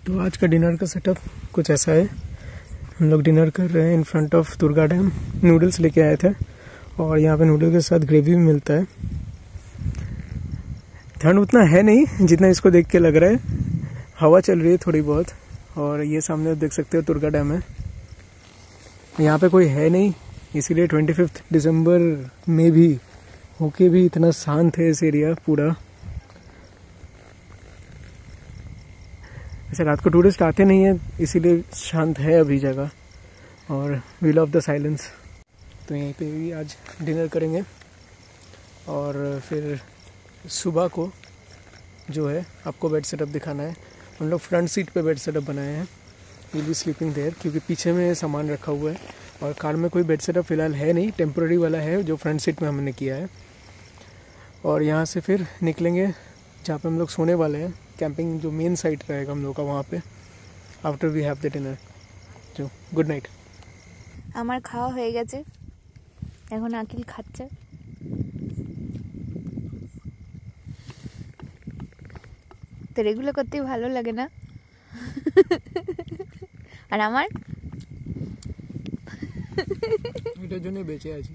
तो आज का डिनर का सेटअप कुछ ऐसा है। हम लोग डिनर कर रहे हैं in front of Durga dam. Noodles लेके आए थे और यहाँ पे नूडल के साथ ग्रेवी भी मिलता है। ठंड उतना है नहीं जितना इसको देख के लग रहा है। हवा चल रही है थोड़ी बहुत और ये सामने देख सकते हो दुर्गा डैम है। यहाँ पे कोई है नहीं, इसीलिए 25 दिसंबर में भी होके भी इतना शांत है इस एरिया पूरा। ऐसे रात को टूरिस्ट आते नहीं है, इसीलिए शांत है अभी जगह और वी लव द साइलेंस। तो यहीं पे भी आज डिनर करेंगे और फिर सुबह को जो है आपको बेड सेटअप दिखाना है। हम लोग फ्रंट सीट पे बेड सेटअप बनाए हैं। विल बी स्लीपिंग देयर क्योंकि पीछे में सामान रखा हुआ है और कार में कोई बेड सेटअप फ़िलहाल है नहीं, टेम्प्रेरी वाला है जो फ्रंट सीट में हमने किया है। और यहाँ से फिर निकलेंगे जहाँ पे हम लोग सोने वाले हैं। कैंपिंग जो मेन साइट रहेगा हम लोग का वहाँ पे after we have the dinner. जो गुड नाइट। আমার খাওয়া হয়ে গেছে, এখন আকিল খাচ্ছে। তোর এগুলো করতে ভালো লাগে না? আর আমার এটার জন্য বেঁচে আছি।